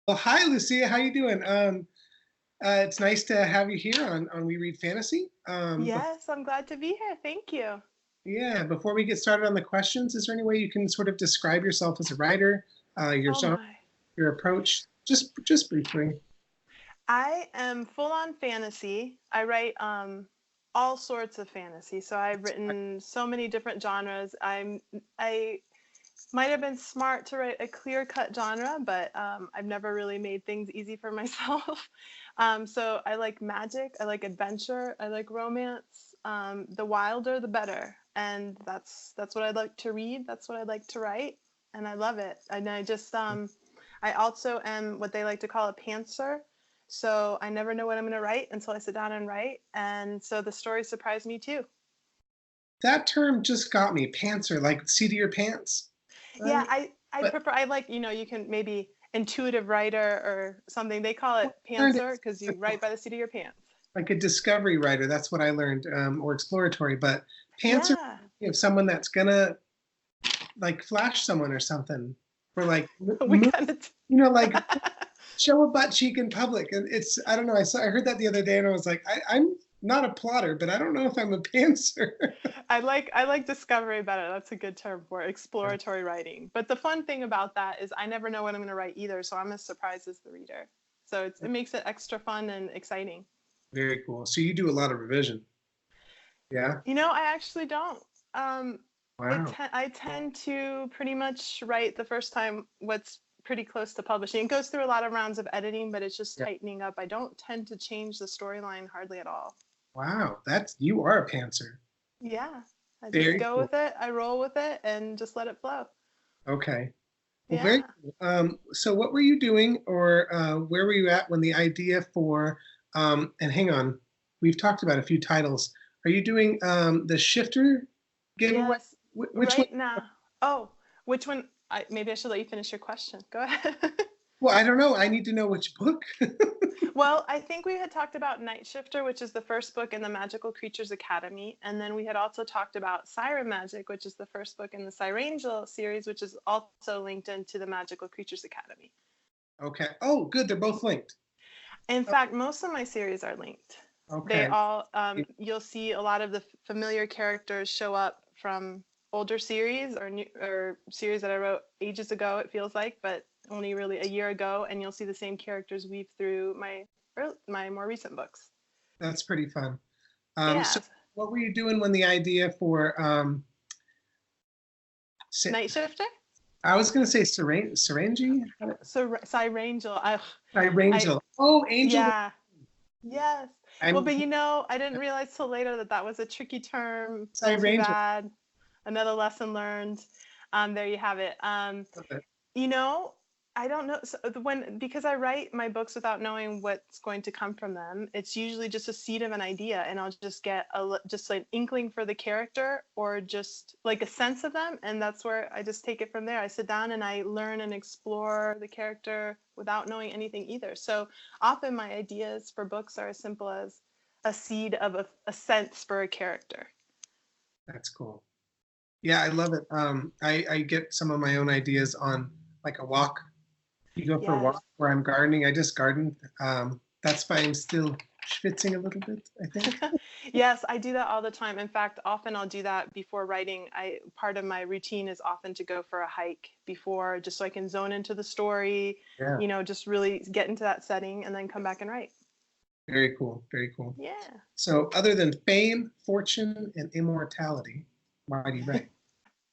Well, hi, Lucia. How you doing? It's nice to have you here on We Read Fantasy. Yes, I'm glad to be here. Thank you. Yeah, before we get started on the questions, is there any way you can sort of describe yourself as a writer, your Oh genre, my. your approach, just briefly? I am full on fantasy. I write all sorts of fantasy. So I've written so many different genres. I might have been smart to write a clear-cut genre, but I've never really made things easy for myself. So I like magic, I like adventure, I like romance. The wilder, the better. And that's what I like to read. That's what I like to write, and I love it. And I also am what they like to call a pantser. So I never know what I'm going to write until I sit down and write. And so the stories surprise me too. That term just got me. Pantser, like seat of your pants, Yeah, right? I But prefer, I like, you can maybe intuitive writer or something. They call it what I learned pantser because is you write by the seat of your pants. like a discovery writer. That's what I learned, or exploratory. But pantser, Yeah. you know, someone that's gonna like flash someone or something, or like We kind of like show a butt cheek in public. And it's, I don't know, I heard that the other day and I was like, I'm not a plotter, but I don't know if I'm a pantser. I like discovery better. That's a good term for it, exploratory writing. But the fun thing about that is I never know what I'm going to write either, so I'm as surprised as the reader. So it makes it extra fun and exciting. Very cool. So you do a lot of revision. Yeah. I actually don't. Um, Wow. I tend to pretty much write the first time what's pretty close to publishing. It goes through a lot of rounds of editing, but it's just Yeah. tightening up. I don't tend to change the storyline hardly at all. Wow. You are a pantser. Yeah, I just Very go cool. with it. I roll with it and just let it flow. Okay. Well, very Yeah. cool. So what were you doing, or where were you at when the idea for, and hang on, we've talked about a few titles. Are you doing the Shifter giveaway? Yes. Which one? Right now. Oh, which one? Maybe I should let you finish your question. Go ahead. Well, I don't know. I need to know which book. Well, I think we had talked about Night Shifter, which is the first book in the Magical Creatures Academy. And then we had also talked about Siren Magic, which is the first book in the Sirangel series, which is also linked into the Magical Creatures Academy. Okay. Oh, good. They're both linked. In Oh, fact, most of my series are linked. They okay. all, you'll see a lot of the familiar characters show up from older series or series that I wrote ages ago, it feels like, but only really a year ago. And you'll see the same characters weave through my more recent books. That's pretty fun. So Yeah. what were you doing when the idea for Night Shifter? I was going to say Serengi? So Cyrangel. I Rangel. Oh, Angel. yeah. Yes. Well, I'm but I didn't realize till later that that was a tricky term. Too Rangel. bad. Another lesson learned. There you have it. Okay. You know, I don't know. So because I write my books without knowing what's going to come from them, it's usually just a seed of an idea, and I'll just get just like an inkling for the character, or just like a sense of them, and that's where I just take it from there. I sit down and I learn and explore the character without knowing anything either. So often my ideas for books are as simple as a seed of a sense for a character. That's cool. Yeah, I love it. I get some of my own ideas on like a walk. You go for a Yes. walk where I'm gardening. I just garden. That's why I'm still schwitzing a little bit, I think. Yes, I do that all the time. In fact, often I'll do that before writing. I Part of my routine is often to go for a hike before, just so I can zone into the story, Yeah, just really get into that setting and then come back and write. very cool. Very cool. Yeah. So, other than fame, fortune, and immortality, why do you write?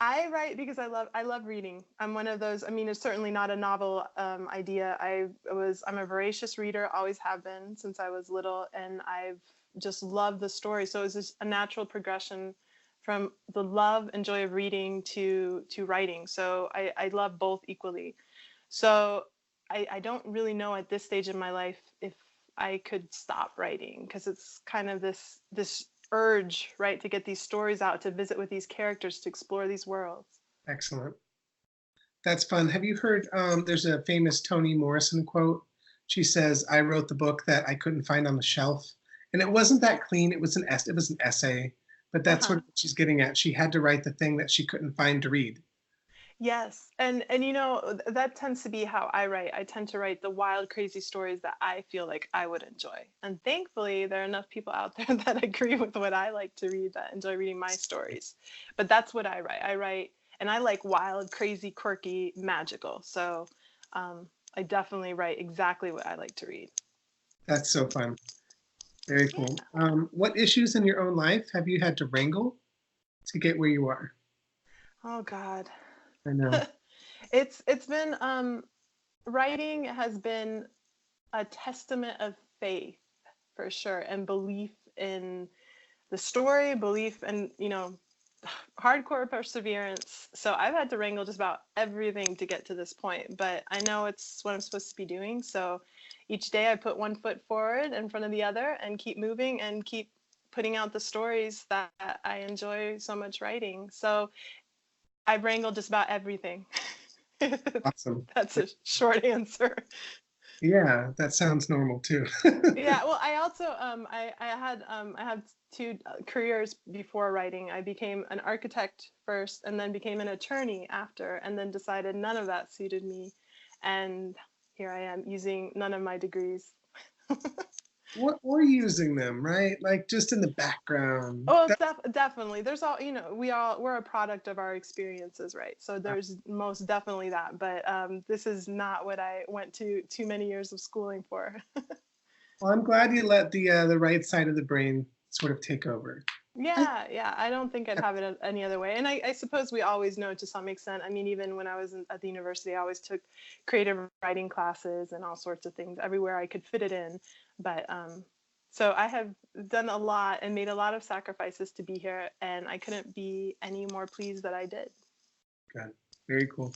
I write because I love reading. I'm one of those. I mean, it's certainly not a novel idea. I'm a voracious reader, always have been since I was little, and I've just loved the story. So it's just a natural progression from the love and joy of reading to writing. So I love both equally. So I don't really know at this stage in my life if I could stop writing, because it's kind of this urge, right, to get these stories out, to visit with these characters, to explore these worlds. Excellent. That's fun. Have you heard? There's a famous Toni Morrison quote. She says, "I wrote the book that I couldn't find on the shelf," and it wasn't that clean. It was an essay, but that's Uh-huh. what she's getting at. She had to write the thing that she couldn't find to read. Yes, and you know that tends to be how I write. I tend to write the wild, crazy stories that I feel like I would enjoy. And thankfully, there are enough people out there that agree with what I like to read, that enjoy reading my stories. But that's what I write. I write, and I like wild, crazy, quirky, magical. So I definitely write exactly what I like to read. That's so fun. Very Yeah. cool. What issues in your own life have you had to wrangle to get where you are? Oh God. I know. It's been writing has been a testament of faith for sure, and belief in the story, belief in, you know, hardcore perseverance. So I've had to wrangle just about everything to get to this point, but I know it's what I'm supposed to be doing. So each day I put one foot forward in front of the other and keep moving and keep putting out the stories that I enjoy so much writing. So I've wrangled just about everything. Awesome. That's a short answer. Yeah, that sounds normal too. Yeah, well, I also I had two careers before writing. I became an architect first, and then became an attorney after, and then decided none of that suited me, and here I am using none of my degrees. What we're using them, right? Like just in the background. Oh, That, definitely. There's all, you know, we're a product of our experiences, right? So there's most definitely that, but this is not what I went to too many years of schooling for. well, I'm glad you let the right side of the brain sort of take over. I, Yeah, yeah. I don't think I'd have it any other way. And I suppose we always know to some extent. I mean, even when I was at the university, I always took creative writing classes and all sorts of things everywhere I could fit it in. But so I have done a lot and made a lot of sacrifices to be here, and I couldn't be any more pleased that I did. good. Very cool.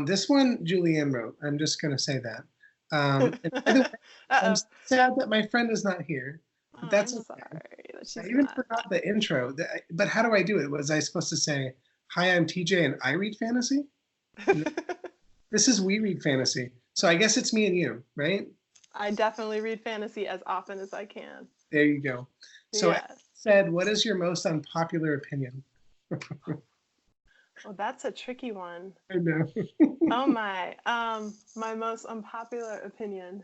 This one Julianne wrote. I'm just gonna say that. And by the way, I'm Uh-oh. sad that my friend is not here, Oh, but that's I'm okay. sorry that I she's even not. forgot the intro. But how do I do it? Was I supposed to say, "Hi, I'm TJ and I read fantasy"? No, this is We Read Fantasy. So I guess it's me and you, right? I definitely read fantasy as often as I can. There you go. So I Yes. said, what is your most unpopular opinion? Well, that's a tricky one. I know. Oh my. My most unpopular opinion.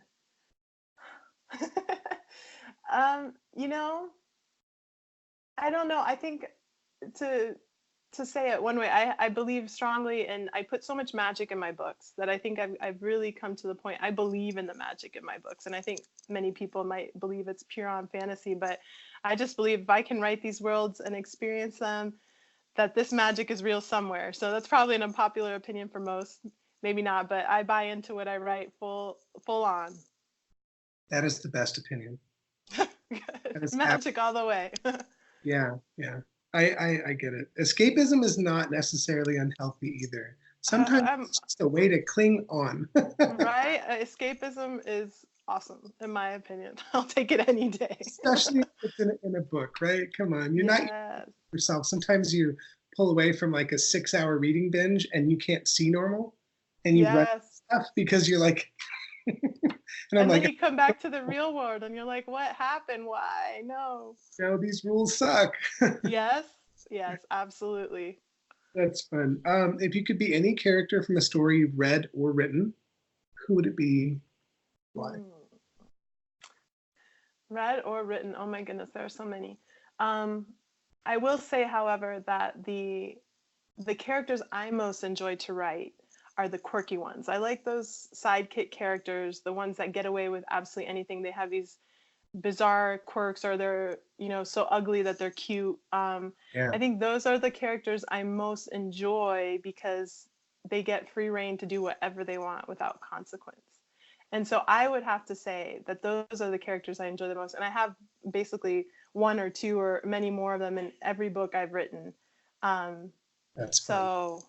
You know, I don't know. I think to to say it one way, I believe strongly, and I put so much magic in my books that I think I've really come to the point. I believe in the magic in my books, and I think many people might believe it's pure on fantasy, but I just believe if I can write these worlds and experience them, that this magic is real somewhere. So that's probably an unpopular opinion for most, maybe not, but I buy into what I write full on. That is the best opinion. Good. That is Magic all the way. yeah, yeah. I get it. Escapism is not necessarily unhealthy either. Sometimes I'm it's just a way to cling on. right. Escapism is awesome, in my opinion. I'll take it any day. Especially if it's in a book, right? Come on. You're not Yes. yourself. Sometimes you pull away from like a 6 hour reading binge and you can't see normal and you've read Yes. stuff because you're like, and I'm And then like, you come back to the real world and you're like, what happened? Why? No. no, these rules suck. Yes. Yes, absolutely. That's fun. If you could be any character from a story you've read or written, who would it be? Why? Hmm. Read or written. Oh my goodness, there are so many. Um, I will say, however, that the characters I most enjoy to write are the quirky ones. I like those sidekick characters, the ones that get away with absolutely anything. They have these bizarre quirks, or they're, you know, so ugly that they're cute. Yeah, I think those are the characters I most enjoy because they get free reign to do whatever they want without consequence. And so I would have to say that those are the characters I enjoy the most. And I have basically one or two or many more of them in every book I've written. Um, that's fun. so,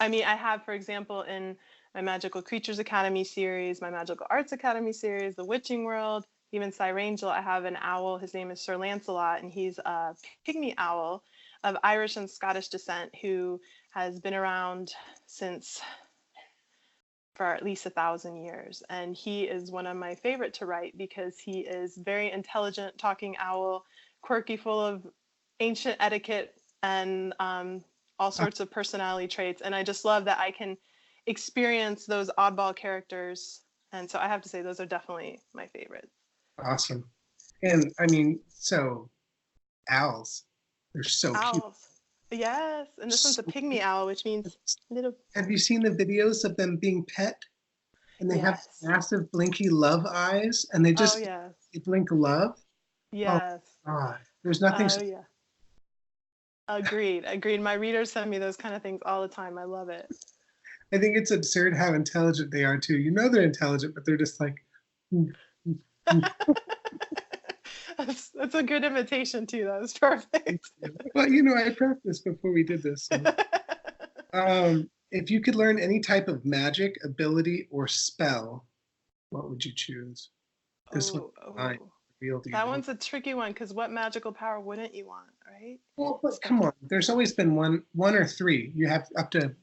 I mean, I have, for example, in my Magical Creatures Academy series, my Magical Arts Academy series, The Witching World, even Cyrangel, I have an owl. His name is Sir Lancelot, and he's a pygmy owl of Irish and Scottish descent who has been around since for at least 1,000 years. And he is one of my favorite to write because he is very intelligent, talking owl, quirky, full of ancient etiquette and all sorts of personality traits. And I just love that I can experience those oddball characters. And so I have to say those are definitely my favorites. Awesome. And I mean, so owls, they're so cute. Owls. Yes. And this one's a pygmy owl, which means little. Have you seen the videos of them being pet? And they have Yes. massive blinky love eyes, and they Oh, just yes. they blink love. Oh Yes. God, there's nothing. Oh, yeah. Agreed. Agreed. My readers send me those kind of things all the time. I love it. I think it's absurd how intelligent they are too. You know they're intelligent, but they're just like. "Mm, mm, mm." That's a good imitation too. That was perfect. Well, you know, I practiced before we did this. So. If you could learn any type of magic, ability, or spell, what would you choose? This one's mine. Real deal. That one's a tricky one because what magical power wouldn't you want, right? Well, but come on. There's always been one or three. You have up to.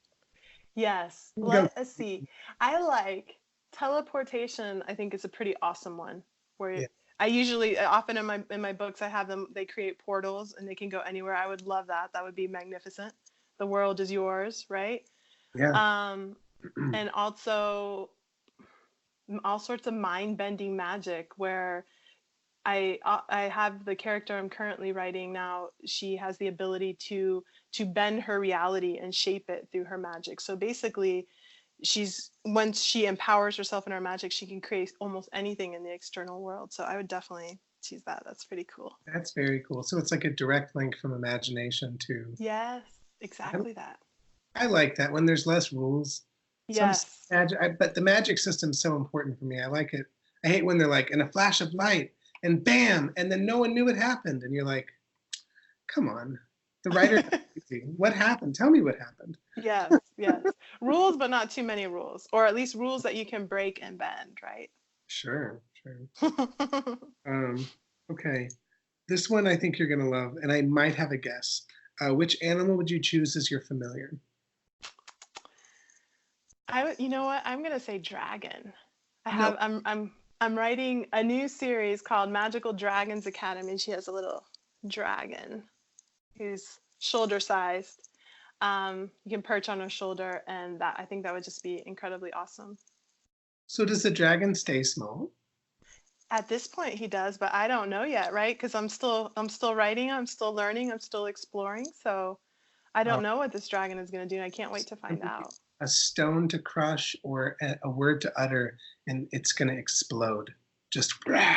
Yes. Let's see. I like teleportation. I think is a pretty awesome one. Where I usually, often in my books, I have them. They create portals and they can go anywhere. I would love that. That would be magnificent. The world is yours, right? Yeah. And also all sorts of mind-bending magic where I have the character I'm currently writing now. She has the ability to bend her reality and shape it through her magic. So basically, once she empowers herself in her magic, she can create almost anything in the external world. So I would definitely choose that. That's pretty cool. That's very cool. So it's like a direct link from imagination to. Yes, exactly that. I like that when there's less rules. Yes. But the magic system's so important for me. I like it. I hate when they're like in a flash of light and bam, and then no one knew it happened, and you're like, come on, the writer. What happened? Tell me what happened. Yes, yes. Rules, but not too many rules, or at least rules that you can break and bend, right? Sure. Okay. This one I think you're gonna love, and I might have a guess. Which animal would you choose as your familiar? You know what? I'm gonna say dragon. I'm writing a new series called Magical Dragons Academy, and she has a little dragon who's shoulder sized. You can perch on her shoulder, and I think that would just be incredibly awesome. So does the dragon stay small? At this point, he does, but I don't know yet, right? Because I'm still writing, I'm still learning, I'm still exploring. So I don't know what this dragon is going to do, and I can't wait to find out. A stone to crush or a word to utter, and it's going to explode. Just rah.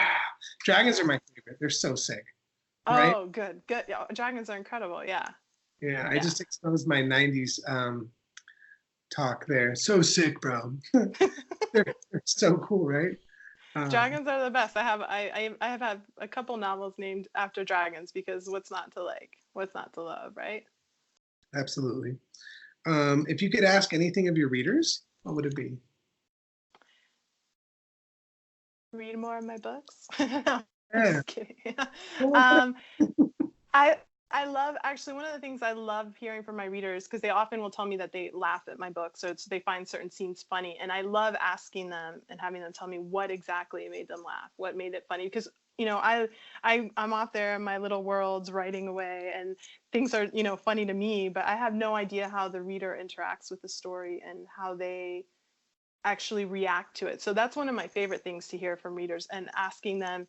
Dragons are my favorite. They're so sick. Right? Oh, good. Yeah, dragons are incredible. Yeah. Yeah, I just exposed my 90s talk there. So sick, bro. they're so cool, right? Dragons are the best. I have had a couple novels named after dragons because what's not to like? What's not to love, right? Absolutely. If you could ask anything of your readers, what would it be? Read more of my books. No, I'm just kidding. I love, actually, one of the things I love hearing from my readers, because they often will tell me that they laugh at my books, so they find certain scenes funny, and I love asking them and having them tell me what exactly made them laugh, what made it funny, because I'm off there in my little worlds writing away, and things are funny to me, but I have no idea how the reader interacts with the story and how they actually react to it. So that's one of my favorite things to hear from readers, and asking them.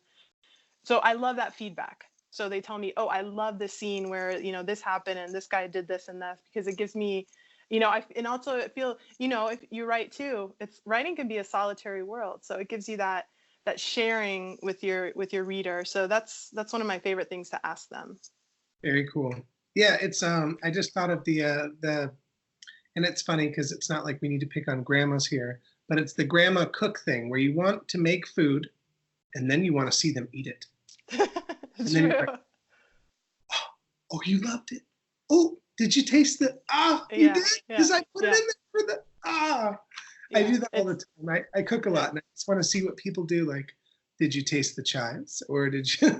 So I love that feedback. So they tell me, oh, I love this scene where, this happened and this guy did this and that, because it gives me, and also I feel, if you write too, writing can be a solitary world. So it gives you that sharing with your reader. So that's one of my favorite things to ask them. Very cool. Yeah, it's I just thought of the and it's funny because it's not like we need to pick on grandmas here, but it's the grandma cook thing where you want to make food and then you want to see them eat it. And then you're like, oh, you loved it. Oh, did you taste the you did? Because I put it in there for the I do that all the time. I cook a lot and I just want to see what people do. Like, did you taste the chives or did you?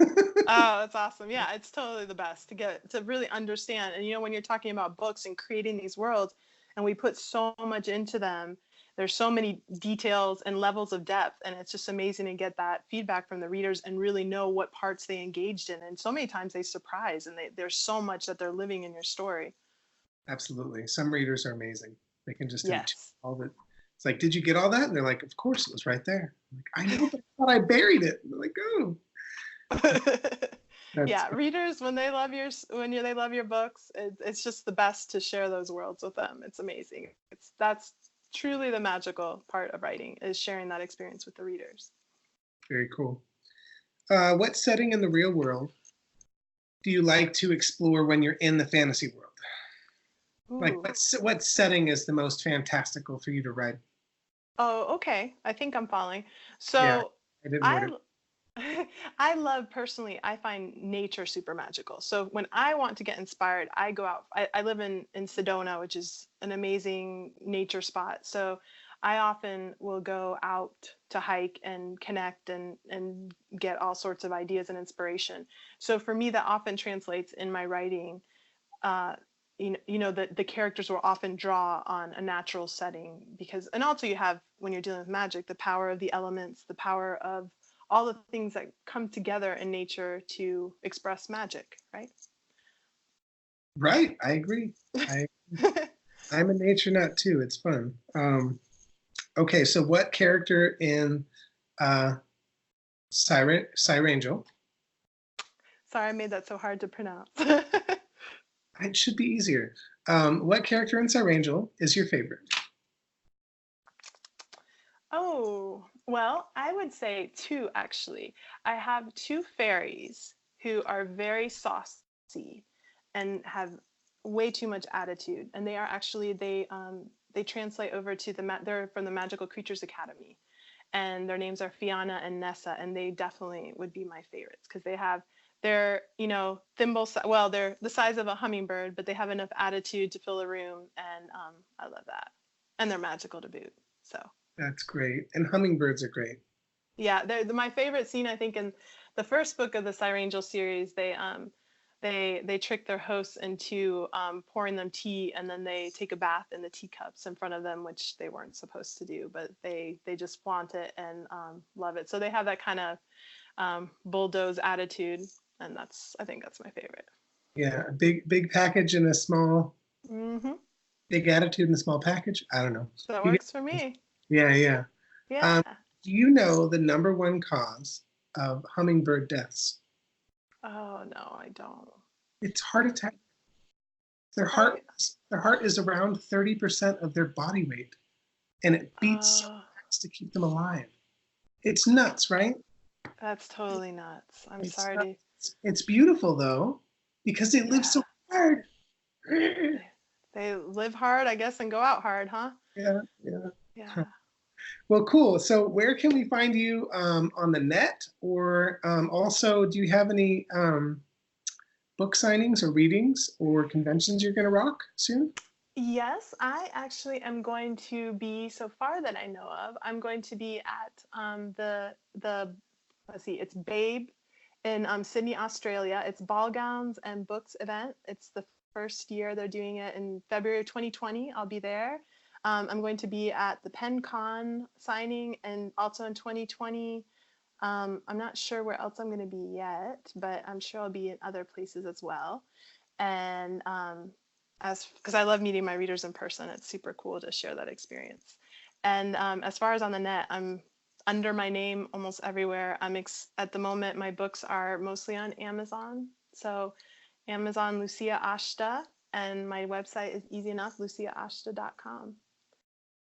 Oh, that's awesome. Yeah, it's totally the best to really understand. And when you're talking about books and creating these worlds, and we put so much into them, there's so many details and levels of depth, and it's just amazing to get that feedback from the readers and really know what parts they engaged in. And so many times they surprise, and there's so much that they're living in your story. Absolutely. Some readers are amazing. They can just do Yes. all the. It's like, did you get all that? And they're like, of course, it was right there. I'm like, I know, but I thought I buried it. And they're like, oh, that's Yeah, readers when they love they love your books, it's just the best to share those worlds with them. It's amazing. That's truly the magical part of writing is sharing that experience with the readers. very cool. What setting in the real world do you like to explore when you're in the fantasy world? Like, Ooh. what setting is the most fantastical for you to write? Oh, okay. I think I'm following. Yeah, So I didn't I order. I love personally, I find nature super magical. So when I want to get inspired, I go out. I live in Sedona, which is an amazing nature spot. So I often will go out to hike and connect and get all sorts of ideas and inspiration. So for me, that often translates in my writing. Uh, the characters will often draw on a natural setting because, and also you have, when you're dealing with magic, the power of the elements, the power of all the things that come together in nature to express magic, right? Right, I agree. I I'm a nature nut too. It's fun. Okay, so what character in uh, Cyrangel? Sorry, I made that so hard to pronounce. It should be easier. What character in Cyrangel is your favorite? Oh, well, I would say two actually. I have two fairies who are very saucy and have way too much attitude, and they are actually they translate over to they're from the Magical Creatures Academy, and their names are Fiona and Nessa, and they definitely would be my favorites because they're well, they're the size of a hummingbird, but they have enough attitude to fill a room, and I love that, and they're magical to boot. So. That's great. And hummingbirds are great. Yeah, they're my favorite scene. I think in the first book of the Cyrangel series, they trick their hosts into pouring them tea, and then they take a bath in the teacups in front of them, which they weren't supposed to do, but they just flaunt it and love it. So they have that kind of bulldoze attitude, and I think that's my favorite. Yeah, a big package and a small Mm-hmm. big attitude in a small package. I don't know. That You get, works for me. yeah, yeah. Yeah. Um, do you know the number one cause of hummingbird deaths? Oh no, I don't. It's heart attack. Their heart Right. their heart is around 30% of their body weight, and it beats so Oh, fast to keep them alive. It's nuts, right? that's totally nuts. I'm It's sorry to. nuts. It's beautiful though, because they live Yeah. so hard. They live hard, I guess, and go out hard, huh? Yeah, yeah. Yeah. Well, cool. So, where can we find you on the net, or also, do you have any book signings or readings or conventions you're going to rock soon? Yes, I actually am going to be, so far that I know of, I'm going to be at the let's see, it's Babe in Sydney, Australia. It's Ball Gowns and Books event. It's the first year they're doing it in February 2020. I'll be there. I'm going to be at the Pen Con signing and also in 2020. I'm not sure where else I'm going to be yet, but I'm sure I'll be in other places as well. And as because I love meeting my readers in person, it's super cool to share that experience. And as far as on the net, I'm under my name almost everywhere. At the moment, my books are mostly on Amazon. So Amazon Lucia Ashta, and my website is easy enough, luciaashta.com.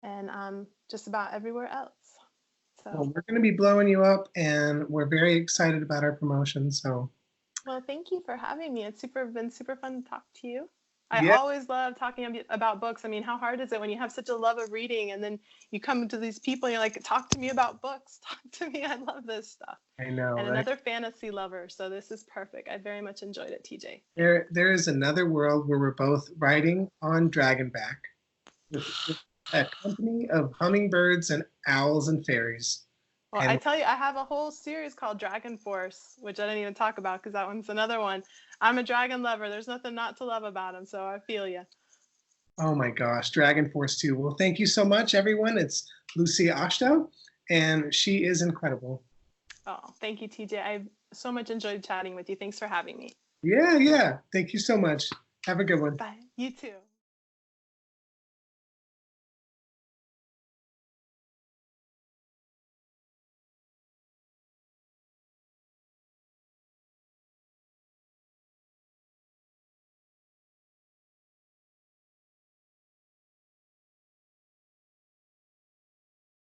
And just about everywhere else. Well, So, we're going to be blowing you up, and we're very excited about our promotion. So, well, thank you for having me. It's been super fun to talk to you. I yeah. always love talking about books. I mean, how hard is it when you have such a love of reading and then you come to these people and you're like, talk to me about books. Talk to me. I love this stuff. I know, And right? another fantasy lover. So this is perfect. I very much enjoyed it, TJ. There is another world where we're both riding on Dragonback with a company of hummingbirds and owls and fairies. Well, I And tell you, I have a whole series called Dragon Force, which I didn't even talk about because that one's another one. I'm a dragon lover. There's nothing not to love about him. So I feel you. oh my gosh, Dragon Force 2. Well, thank you so much, everyone. It's Lucia Ashta, and she is incredible. Oh, thank you, TJ. I so much enjoyed chatting with you. Thanks for having me. Yeah, yeah. Thank you so much. Have a good one. Bye. You too.